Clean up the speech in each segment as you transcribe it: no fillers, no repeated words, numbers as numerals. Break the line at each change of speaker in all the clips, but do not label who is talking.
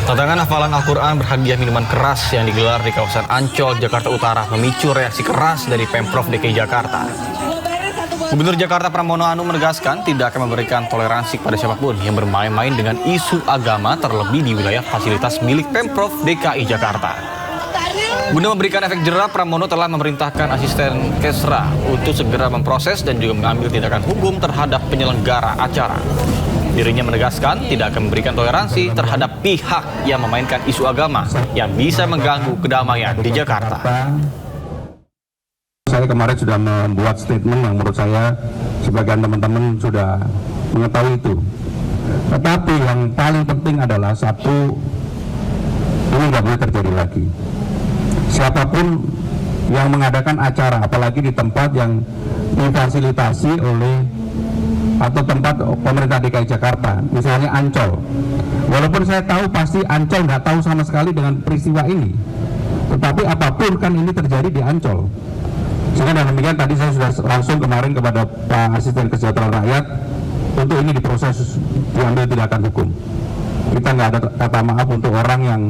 Tantangan hafalan Al-Quran berhadiah minuman keras yang digelar di kawasan Ancol, Jakarta Utara memicu reaksi keras dari Pemprov DKI Jakarta. Gubernur Jakarta Pramono Anung menegaskan tidak akan memberikan toleransi kepada siapapun yang bermain-main dengan isu agama terlebih di wilayah fasilitas milik Pemprov DKI Jakarta. Guna memberikan efek jera, Pramono telah memerintahkan asisten Kesra untuk segera memproses dan juga mengambil tindakan hukum terhadap penyelenggara acara. Dirinya menegaskan tidak akan memberikan toleransi terhadap pihak yang memainkan isu agama yang bisa mengganggu kedamaian di Jakarta.
Saya kemarin sudah membuat statement yang menurut saya sebagian teman-teman sudah mengetahui itu. Tetapi yang paling penting adalah satu, ini nggak boleh terjadi lagi. Siapapun yang mengadakan acara, apalagi di tempat yang difasilitasi oleh atau tempat pemerintah DKI Jakarta, misalnya Ancol. Walaupun saya tahu pasti Ancol nggak tahu sama sekali dengan peristiwa ini, tetapi apapun kan ini terjadi di Ancol. Sehingga dengan demikian tadi saya sudah langsung kemarin kepada Pak Asisten Kesejahteraan Rakyat untuk ini diproses, diambil tindakan hukum. Kita nggak ada kata maaf untuk orang yang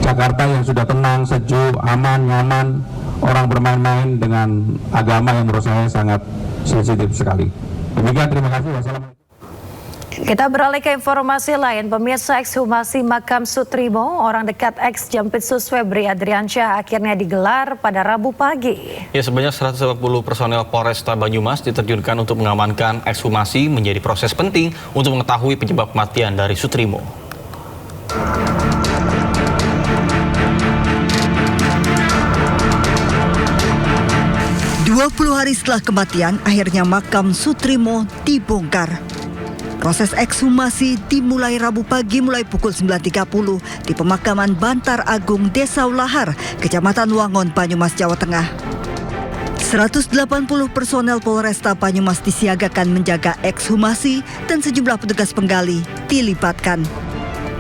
Jakarta yang sudah tenang, sejuk, aman, nyaman, orang bermain-main dengan agama yang menurut saya sangat sensitif sekali. Demikian, terima kasih. Wassalamualaikum.
Kita beralih ke informasi lain. Pemirsa, ekshumasi makam Sutrimo, orang dekat ex Jampitsus Febri Adriansyah, akhirnya digelar pada Rabu pagi.
Ya, sebanyak 180 personel Polresta Banyumas diterjunkan untuk mengamankan ekshumasi, menjadi proses penting untuk mengetahui penyebab kematian dari Sutrimo.
Puluh hari setelah kematian, akhirnya makam Sutrimo dibongkar. Proses ekshumasi dimulai Rabu pagi mulai pukul 9.30 di pemakaman Bantar Agung, Desa Ulahar, Kecamatan Wangon, Banyumas, Jawa Tengah. 180 personel Polresta Banyumas disiagakan menjaga ekshumasi dan sejumlah petugas penggali dilibatkan.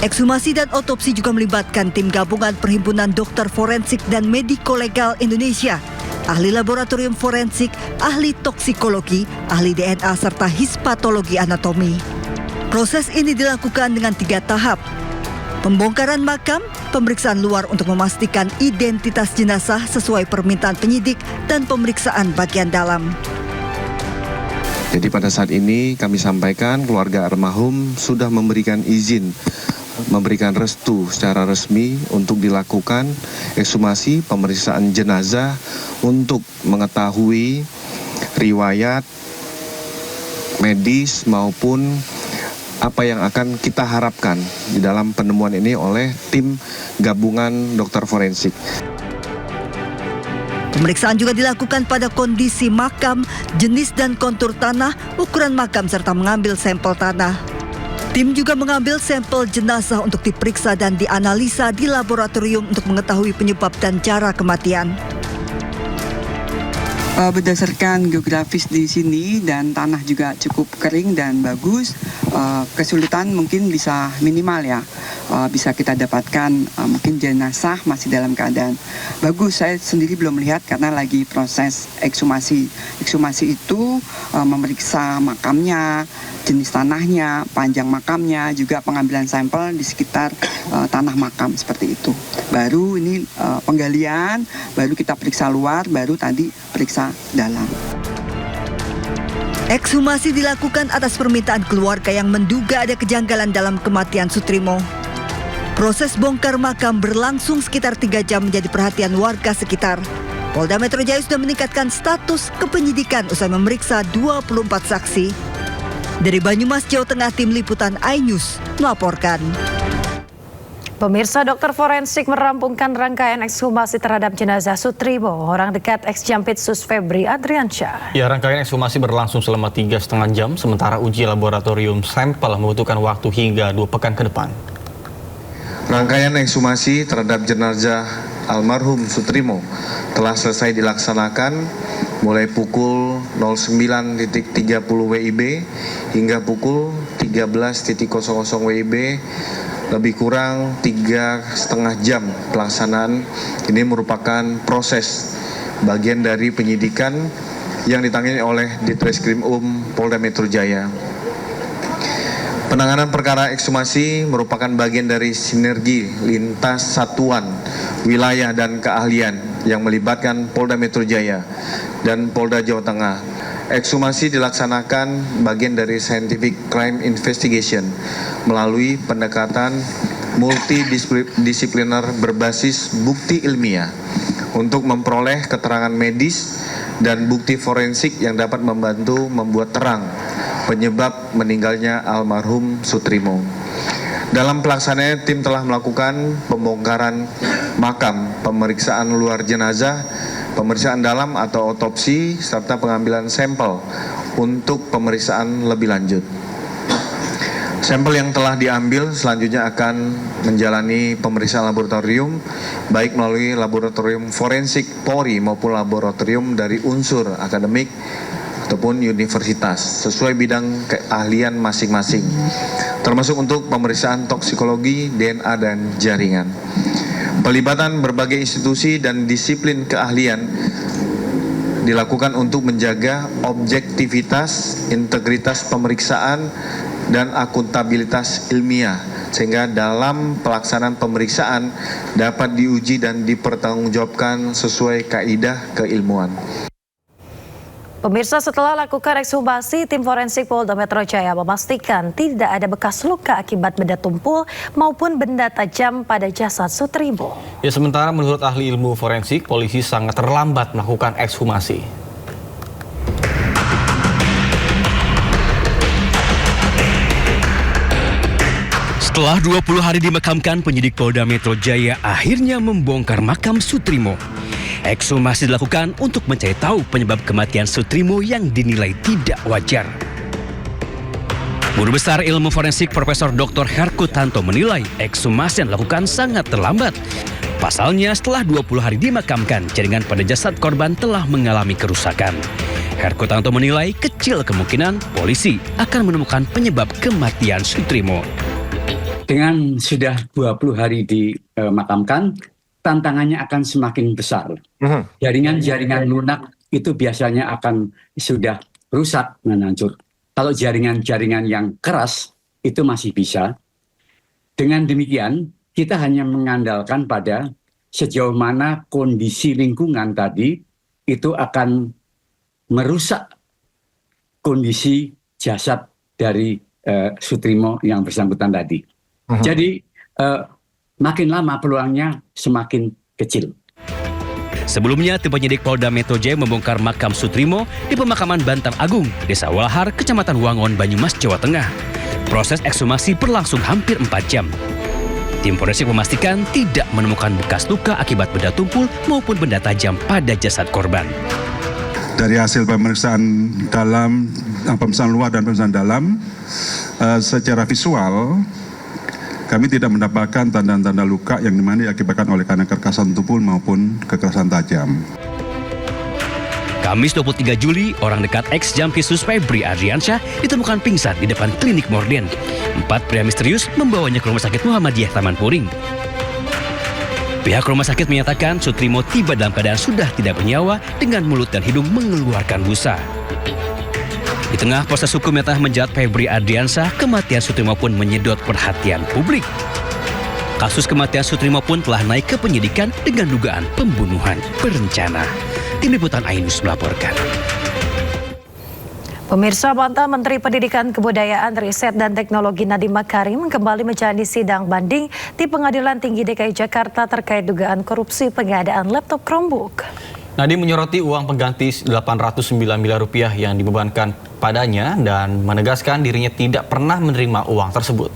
Ekshumasi dan otopsi juga melibatkan tim gabungan Perhimpunan Dokter Forensik dan Mediko Legal Indonesia, ahli laboratorium forensik, ahli toksikologi, ahli DNA, serta hispatologi anatomi. Proses ini dilakukan dengan 3 tahap. Pembongkaran makam, pemeriksaan luar untuk memastikan identitas jenazah sesuai permintaan penyidik, dan pemeriksaan bagian dalam.
Jadi pada saat ini kami sampaikan keluarga almarhum sudah memberikan izin, memberikan restu secara resmi untuk dilakukan ekshumasi pemeriksaan jenazah untuk mengetahui riwayat medis maupun apa yang akan kita harapkan di dalam penemuan ini oleh tim gabungan dokter forensik.
Pemeriksaan juga dilakukan pada kondisi makam, jenis dan kontur tanah, ukuran makam, serta mengambil sampel tanah. Tim juga mengambil sampel jenazah untuk diperiksa dan dianalisa di laboratorium untuk mengetahui penyebab dan cara kematian.
Berdasarkan geografis di sini dan tanah juga cukup kering dan bagus, kesulitan mungkin bisa minimal ya. Bisa kita dapatkan mungkin jenazah masih dalam keadaan bagus. Saya sendiri belum melihat karena lagi proses ekshumasi. Ekshumasi itu memeriksa makamnya, jenis tanahnya, panjang makamnya, juga pengambilan sampel di sekitar tanah makam seperti itu. Baru ini penggalian, baru kita periksa luar, baru tadi periksa dalam.
Ekshumasi dilakukan atas permintaan keluarga yang menduga ada kejanggalan dalam kematian Sutrimo. Proses bongkar makam berlangsung sekitar 3 jam menjadi perhatian warga sekitar. Polda Metro Jaya sudah meningkatkan status kepenyidikan usai memeriksa 24 saksi. Dari Banyumas, Jawa Tengah, Tim Liputan iNews melaporkan.
Pemirsa, dokter forensik merampungkan rangkaian ekshumasi terhadap jenazah Sutrimo, orang dekat ex-Jampitsus Febri Adriansyah.
Ya, rangkaian ekshumasi berlangsung selama 3,5 jam, sementara uji laboratorium sampel membutuhkan waktu hingga 2 pekan ke depan.
Rangkaian ekshumasi terhadap jenazah almarhum Sutrimo telah selesai dilaksanakan mulai pukul 09.30 WIB hingga pukul 13.00 WIB. Lebih kurang 3,5 jam pelaksanaan. Ini merupakan proses bagian dari penyidikan yang ditangani oleh Ditreskrimum Polda Metro Jaya. Penanganan perkara ekshumasi merupakan bagian dari sinergi lintas satuan, wilayah dan keahlian yang melibatkan Polda Metro Jaya dan Polda Jawa Tengah. Ekshumasi dilaksanakan bagian dari scientific crime investigation melalui pendekatan multidisipliner berbasis bukti ilmiah untuk memperoleh keterangan medis dan bukti forensik yang dapat membantu membuat terang penyebab meninggalnya almarhum Sutrimo. Dalam pelaksanaannya, tim telah melakukan pembongkaran makam, pemeriksaan luar jenazah, pemeriksaan dalam atau otopsi, serta pengambilan sampel untuk pemeriksaan lebih lanjut. Sampel yang telah diambil selanjutnya akan menjalani pemeriksaan laboratorium, baik melalui laboratorium forensik Polri maupun laboratorium dari unsur akademik ataupun universitas sesuai bidang keahlian masing-masing, termasuk untuk pemeriksaan toksikologi, DNA, dan jaringan. Pelibatan berbagai institusi dan disiplin keahlian dilakukan untuk menjaga objektivitas, integritas pemeriksaan, dan akuntabilitas ilmiah, sehingga dalam pelaksanaan pemeriksaan dapat diuji dan dipertanggungjawabkan sesuai kaidah keilmuan.
Pemirsa, setelah lakukan ekshumasi, tim forensik Polda Metro Jaya memastikan tidak ada bekas luka akibat benda tumpul maupun benda tajam pada jasad Sutrimo.
Ya, sementara menurut ahli ilmu forensik, polisi sangat terlambat melakukan ekshumasi.
Setelah 20 hari dimakamkan, penyidik Polda Metro Jaya akhirnya membongkar makam Sutrimo. Ekshumasi dilakukan untuk mencari tahu penyebab kematian Sutrimo yang dinilai tidak wajar. Guru Besar Ilmu Forensik Profesor Dr. Herkutanto menilai ekshumasi yang dilakukan sangat terlambat. Pasalnya, setelah 20 hari dimakamkan, jaringan pada jasad korban telah mengalami kerusakan. Herkutanto menilai kecil kemungkinan polisi akan menemukan penyebab kematian Sutrimo.
Dengan sudah 20 hari dimakamkan, tantangannya akan semakin besar. Jaringan-jaringan lunak itu biasanya akan sudah rusak dan hancur. Kalau jaringan-jaringan yang keras itu masih bisa. Dengan demikian, kita hanya mengandalkan pada sejauh mana kondisi lingkungan tadi itu akan merusak kondisi jasad dari Sutrimo yang bersangkutan tadi. Jadi makin lama peluangnya semakin kecil.
Sebelumnya, tim penyidik Polda Metro Jaya membongkar makam Sutrimo di pemakaman Bantang Agung, Desa Walahar, Kecamatan Wangon, Banyumas, Jawa Tengah. Proses ekshumasi berlangsung hampir 4 jam. Tim forensik memastikan tidak menemukan bekas luka akibat benda tumpul maupun benda tajam pada jasad korban.
Dari hasil pemeriksaan dalam, pemeriksaan luar dan pemeriksaan dalam, secara visual kami tidak mendapatkan tanda-tanda luka yang dimana diakibatkan oleh karena kekerasan tumpul maupun kekerasan tajam.
Kamis 23 Juli, orang dekat ex-Jampitsus Febri Adriansyah ditemukan pingsan di depan klinik Morden. 4 pria misterius membawanya ke Rumah Sakit Muhammadiyah Taman Puring. Pihak rumah sakit menyatakan Sutrimo tiba dalam keadaan sudah tidak bernyawa dengan mulut dan hidung mengeluarkan busa. Di tengah proses hukum yang telah menjerat Febri Adriansyah, kematian Sutrimo pun menyedot perhatian publik. Kasus kematian Sutrimo pun telah naik ke penyidikan dengan dugaan pembunuhan berencana. Tim Liputan Ainus melaporkan.
Pemirsa, mantan Menteri Pendidikan Kebudayaan, Riset dan Teknologi Nadiem Makarim kembali menjalani sidang banding di Pengadilan Tinggi DKI Jakarta terkait dugaan korupsi pengadaan laptop Chromebook.
Nadiem menyoroti uang pengganti 809 miliar rupiah yang dibebankan padanya dan menegaskan dirinya tidak pernah menerima uang tersebut.